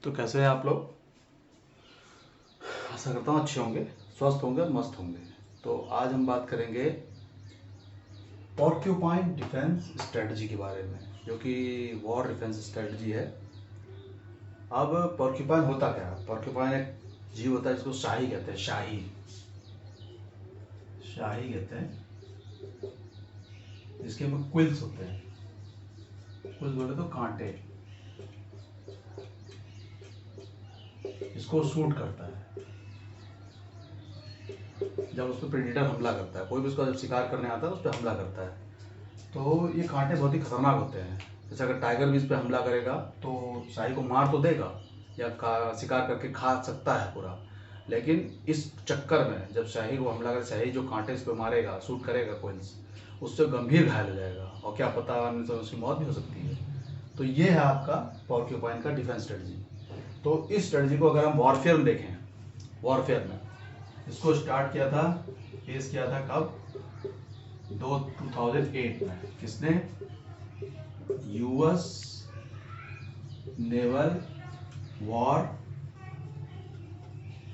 तो कैसे हैं आप लोग। आशा करता हूँ अच्छे होंगे, स्वस्थ होंगे, मस्त होंगे। तो आज हम बात करेंगे पॉर्क्यूपाइन डिफेंस स्ट्रेटजी के बारे में, जो कि वॉर डिफेंस स्ट्रेटजी है। अब पॉर्क्यूपाइन होता क्या है? पॉर्क्यूपाइन एक जीव होता है जिसको शाही कहते हैं। शाही शाही कहते हैं, जिसके में क्विल्स होते हैं। क्विल्स बोले तो कांटे, इसको शूट करता है जब उस पर प्रेडेटर हमला करता है। कोई भी उसका जब शिकार करने आता है तो उस पर हमला करता है। तो ये कांटे बहुत ही खतरनाक होते हैं। जैसे अगर टाइगर भी इस पर हमला करेगा तो शाही को मार तो देगा या शिकार करके खा सकता है पूरा, लेकिन इस चक्कर में जब शाही को हमला करे, शाही जो कांटे इस पर मारेगा, शूट करेगा कोइंस, उससे गंभीर घायल हो जाएगा और क्या पता तो उसकी मौत भी हो सकती है। तो ये है आपका पॉर्क्यूपाइन का डिफेंस स्ट्रेटजी। तो इस स्ट्रेटजी को अगर हम वॉरफेयर में देखें, वॉरफेयर में इसको स्टार्ट किया था, फेस किया था कब? 2008 में। किसने? यूएस नेवल वॉर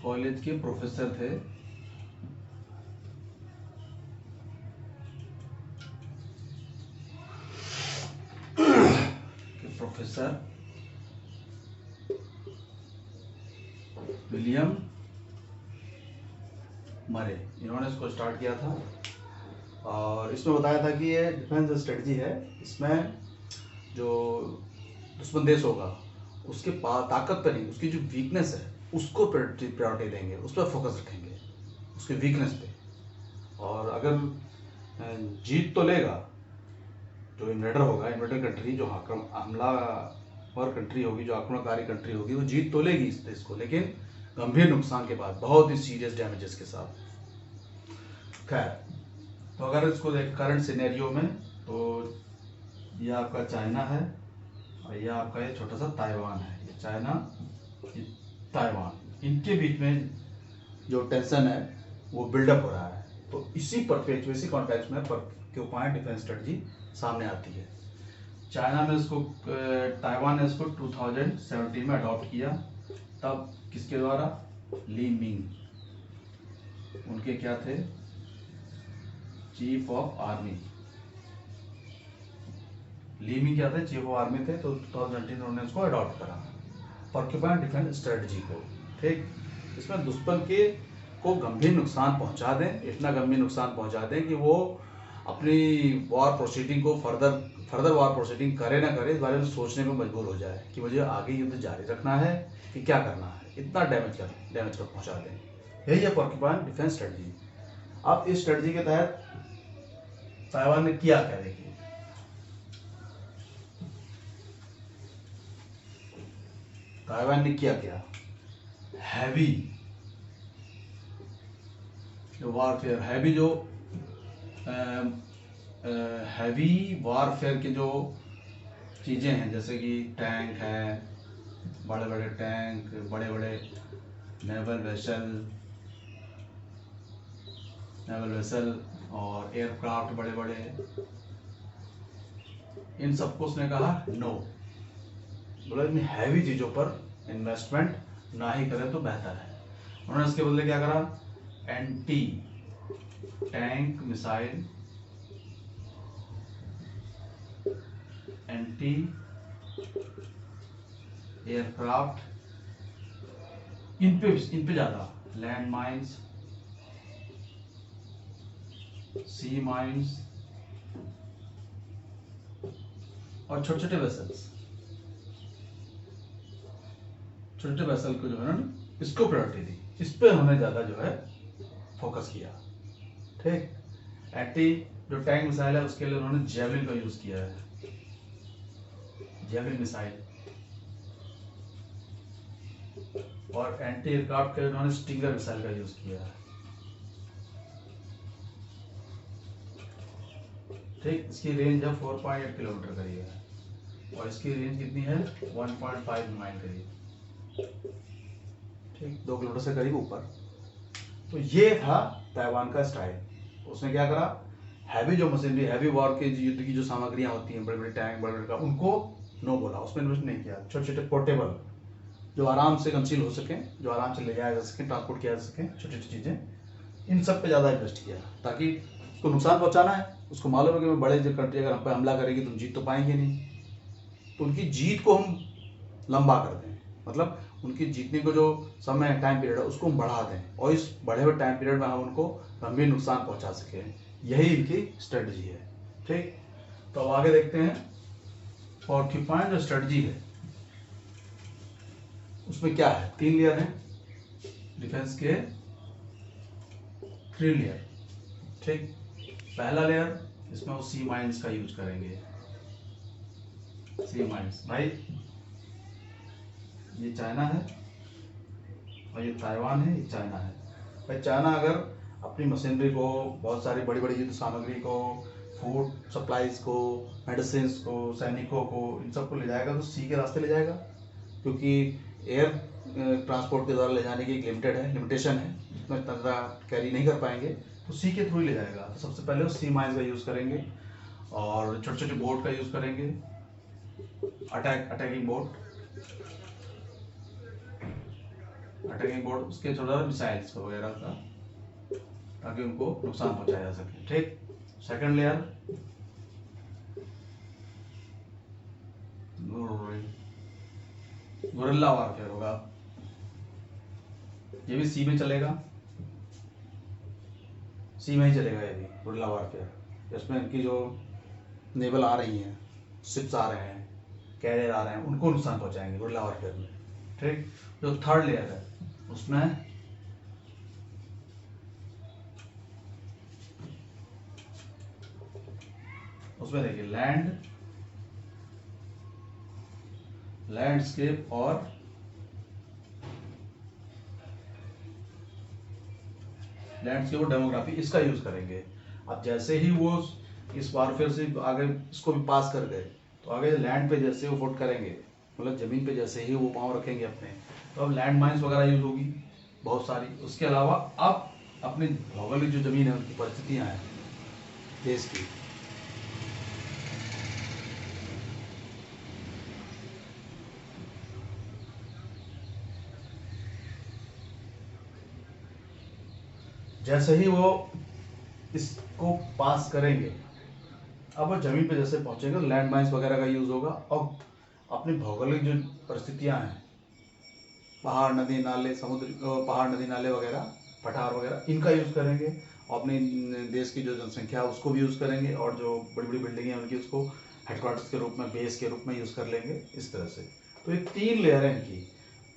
कॉलेज के प्रोफेसर थे प्रोफेसर विलियम मरे, इन्होंने इसको स्टार्ट किया था। और इसमें बताया था कि ये डिफेंस स्ट्रेटजी है। इसमें जो दुश्मन देश होगा उसके ताकत पर नहीं, उसकी जो वीकनेस है उसको प्रायोरिटी देंगे, उस पर फोकस रखेंगे, उसके वीकनेस पे। और अगर जीत तो लेगा जो इन्वेडर होगा, इन्वेडर कंट्री जो हमलावर कंट्री होगी, जो आक्रमणकारी कंट्री होगी, वो जीत तो लेगी इस देश को, लेकिन गंभीर नुकसान के बाद, बहुत ही सीरियस डैमेजेस के साथ। खैर, तो अगर इसको देख करंट सिनेरियो में, तो ये आपका चाइना है और ये आपका ये छोटा सा ताइवान है। ये चाइना, ये ताइवान, इनके बीच में जो टेंशन है वो बिल्डअप हो रहा है। तो इसी इसी कॉन्टेक्स्ट में पॉर्क्यूपाइन डिफेंस स्ट्रेटजी सामने आती है। चाइना ने इसको, ताइवान ने इसको 2017 में अडॉप्ट किया। तब किसके द्वारा? ली मिंग, उनके क्या थे? Chief of army. Li Ming क्या थे? चीफ ऑफ आर्मी थे। तो 2019 में उन्होंने इसको अडॉप्ट करा, पॉर्क्यूपाइन डिफेंस स्ट्रेटजी को। ठीक, इसमें दुश्मन के को गंभीर नुकसान पहुंचा दें, इतना गंभीर नुकसान पहुंचा दें कि वो अपनी वॉर प्रोसीडिंग को फर्दर वॉर प्रोसीडिंग करे ना करे, इस बारे में सोचने में मजबूर हो जाए कि मुझे आगे युद्ध जारी रखना है कि क्या करना है। इतना डैमेज कर पहुंचा दें। यही है पॉर्क्यूपाइन डिफेंस स्ट्रेटजी। अब इस स्ट्रेटजी के तहत ताइवान ने किया क्या, देखिए। ताइवान ने किया क्या? हैवी वारफेयर, हैवी वारफेयर की जो चीज़ें हैं, जैसे कि टैंक है, बड़े बड़े टैंक, बड़े बड़े नेवल वेसल और एयरक्राफ्ट बड़े बड़े, इन सबको उसने कहा नो, बोला इन हैवी चीज़ों पर इन्वेस्टमेंट ना ही करें तो बेहतर है। उन्होंने इसके बदले क्या करा? Anti tank missile, anti aircraft, इन पे ज़्यादा लैंड माइंस, सी माइंस और छोटे छोटे वेसल को जो है ना, इसको प्रायोरिटी दी, इस पे उन्होंने ज़्यादा जो है फोकस किया। ठीक, एंटी जो टैंक मिसाइल है उसके लिए उन्होंने जेवलिन का यूज़ किया है, जेवलिन मिसाइल। और एंटी एयरक्राफ्ट के लिए उन्होंने स्टिंगर मिसाइल का यूज़ किया है। ठीक, इसकी रेंज है 4.8 किलोमीटर करीब है और इसकी रेंज कितनी है? 1.5 माइल करीब। ठीक, 2 किलोमीटर से करीब ऊपर। तो ये था ताइवान का स्टाइल। उसने क्या करा? हैवी जो मशीनरी, हैवी वॉर के युद्ध की जो सामग्रियां होती हैं, बड़े बड़े टैंक, बड़े बड़े का, उनको नो बोला, उसमें इन्वेस्ट नहीं किया। छोटे छोटे पोर्टेबल जो आराम से कंसील हो सकें, जो आराम से ले जाया जा सके, ट्रांसपोर्ट किया जा सके, छोटी छोटी चीज़ें, इन सब पे ज़्यादा इन्वेस्ट किया ताकि उसको नुकसान पहुंचाना है। उसको मालूम है कि मैं बड़े जो कंट्री अगर हम पे हमला करेगी तो जीत तो पाएंगे नहीं, तो उनकी जीत को हम लंबा कर दें, मतलब उनकी जीतने को जो समय टाइम पीरियड है उसको हम बढ़ा दें और इस बढ़े हुए टाइम पीरियड में हम उनको गंभीर नुकसान पहुंचा सकें, यही इनकी स्ट्रेटजी है। ठीक, तो अब आगे देखते हैं पोर्क्यूपाइन जो स्ट्रेटजी है उसमें क्या है। 3 लेयर है डिफेंस के, 3 लेयर। ठीक, पहला लेयर इसमें वो सी माइंस का यूज करेंगे। सी माइंस, भाई ये चाइना है और ये ताइवान है, ये चाइना है। भाई चाइना अगर अपनी मशीनरी को, बहुत सारी बड़ी बड़ी युद्ध सामग्री को, फूड सप्लाईज को, मेडिसिन को, सैनिकों को, इन सबको ले जाएगा तो सी के रास्ते ले जाएगा, क्योंकि एयर ट्रांसपोर्ट के द्वारा ले जाने की एक लिमिटेशन है, इतना तंजा कैरी नहीं कर पाएंगे, तो सी के थ्रू ही ले जाएगा। तो सबसे पहले वो सी माइंस का यूज़ करेंगे और छोटे छोटे बोट का यूज़ करेंगे, अटैकिंग बोट, उसके थोड़ा मिसाइल्स वगैरह का, ताकि उनको नुकसान पहुंचाया जा सके। ठीक, सेकंड लेयर गुरिल्ला वारफेयर होगा, ये भी सी में चलेगा, सी में ही चलेगा ये भी गुरिल्ला वारफेयर। इसमें इनकी जो नेवल आ रही हैं, शिप्स आ रहे हैं, कैरियर आ रहे हैं, उनको नुकसान पहुंचाएंगे गुरिल्ला वारफेयर में। ठीक, जो थर्ड लेयर है उसमें देखिए लैंडस्केप और डेमोग्राफी, इसका यूज करेंगे। अब जैसे ही वो इस वारफेयर से आगे इसको भी पास कर गए, तो आगे लैंड पे जैसे वो फुट करेंगे, मतलब जमीन पे जैसे ही वो पांव रखेंगे अपने, तो अब लैंड माइंस वगैरह यूज होगी बहुत सारी। उसके अलावा अब अपनी भौगोलिक जो जमीन है, उनकी परिस्थितियां हैं देश की, जैसे ही वो इसको पास करेंगे, अब वो जमीन पे जैसे पहुंचेंगे तो लैंड माइंस वगैरह का यूज होगा। और अपनी भौगोलिक जो परिस्थितियां हैं, पहाड़ नदी नाले, पहाड़ नदी नाले वगैरह, पठार वगैरह, इनका यूज करेंगे। और अपने देश की जो जनसंख्या है उसको भी यूज करेंगे, और जो बड़ी बड़ी बिल्डिंगें हैं उनकी उसको हेडक्वार्टर्स के रूप में, बेस के रूप में यूज कर लेंगे, इस तरह से। तो ये 3 लेयर है इनकी।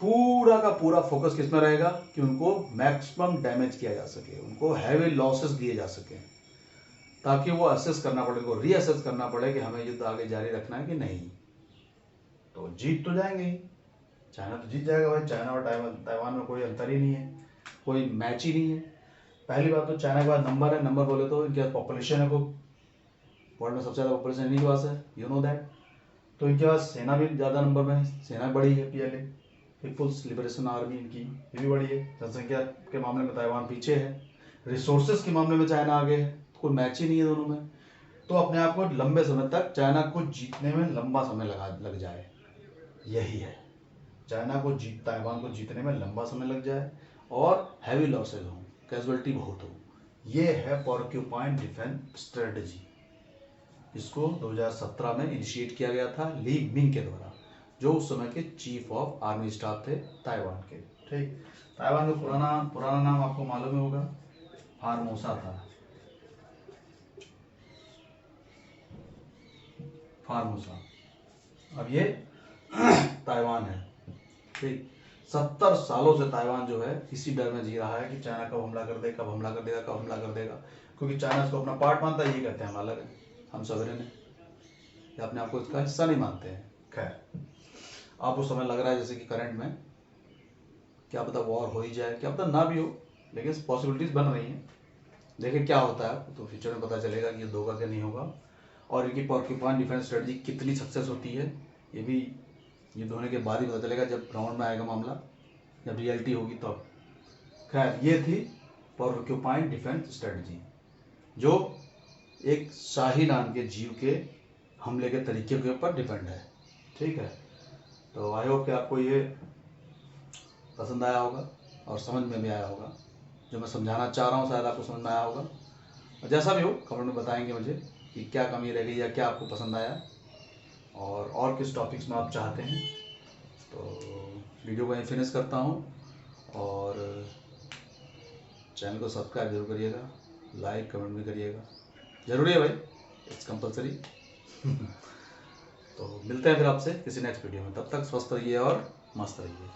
पूरा का पूरा फोकस किस में रहेगा कि उनको मैक्सिमम डैमेज किया जा सके, उनको हैवी लॉसेस दिए जा सके, ताकि वो असेस करना पड़े, उनको रीअसेस करना पड़े कि हमें युद्ध आगे जारी रखना है कि नहीं। तो जीत तो जाएंगे ही, चाइना तो जीत जाएगा भाई। चाइना और ताइवान में कोई अंतर ही नहीं है, कोई मैच ही नहीं है। पहली बात तो चाइना के पास नंबर बोले तो इनके पास पॉपुलेशन है, को वर्ल्ड में सबसे ज़्यादा पॉपुलेशन इन्हीं के पास है, यू नो दैट। तो इनके पास सेना भी ज़्यादा नंबर में है, सेना बड़ी है, PLA पीपुल्स लिबरेशन आर्मी इनकी, ये भी बड़ी है। जनसंख्या के मामले में ताइवान पीछे है, रिसोर्सेज के मामले में चाइना आगे है, कोई मैच ही नहीं है दोनों में। तो अपने आप को लंबे समय तक चाइना को जीतने में लंबा समय लग जाए, यही है। चाइना को ताइवान को जीतने में लंबा समय लग जाए और हैवी लॉसेज हो, कैजुअलिटी बहुत हो, ये है पोर्क्यूपाइन डिफेंस स्ट्रेटजी। इसको 2017 में इनिशिएट किया गया था ली मिंग के द्वारा, जो उस समय के चीफ ऑफ आर्मी स्टाफ थे ताइवान के। ठीक, ताइवान का पुराना नाम आपको मालूम होगा, फार्मोसा था, फार्मोसा। अब ये ताइवान है। ठीक, 70 सालों से ताइवान जो है इसी डर में जी रहा है कि चाइना कब हमला कर दे, कब हमला कर देगा, कब हमला कर देगा, क्योंकि चाइना इसको अपना पार्ट मानता है, ये कहते हैं हम अलग है, हम सवेरे ने, या अपने आप को इसका हिस्सा नहीं मानते हैं। खैर, आप उस समय लग रहा है जैसे कि करंट में क्या पता वॉर हो ही जाए, क्या पता ना भी हो, लेकिन पॉसिबिलिटीज बन रही हैं। देखिए क्या होता है, तो फ्यूचर में पता चलेगा कि ये होगा क्या नहीं होगा, और इनकी पोर्क्यूपाइन डिफेंस स्ट्रेटजी कितनी सक्सेस होती है, ये भी युद्ध होने के बाद ही पता चलेगा, जब ग्राउंड में आएगा मामला, जब रियलिटी होगी तब। खैर, ये थी पोर्क्यूपाइन डिफेंस स्ट्रेटजी, जो एक शाही नाम के जीव के हमले के तरीके के ऊपर डिपेंड है। ठीक है, तो आई होप कि आपको ये पसंद आया होगा और समझ में भी आया होगा। जो मैं समझाना चाह रहा हूँ शायद आपको समझ में आया होगा। और जैसा भी हो कमेंट में बताएंगे मुझे कि क्या कमी रह गई या क्या आपको पसंद आया और किस टॉपिक्स में आप चाहते हैं। तो वीडियो को यहीं फिनिश करता हूँ और चैनल को सब्सक्राइब जरूर करिएगा, लाइक कमेंट भी करिएगा, ज़रूरी है भाई, इट्स कंपलसरी। तो मिलते हैं फिर आपसे किसी नेक्स्ट वीडियो में, तब तक स्वस्थ रहिए और मस्त रहिए।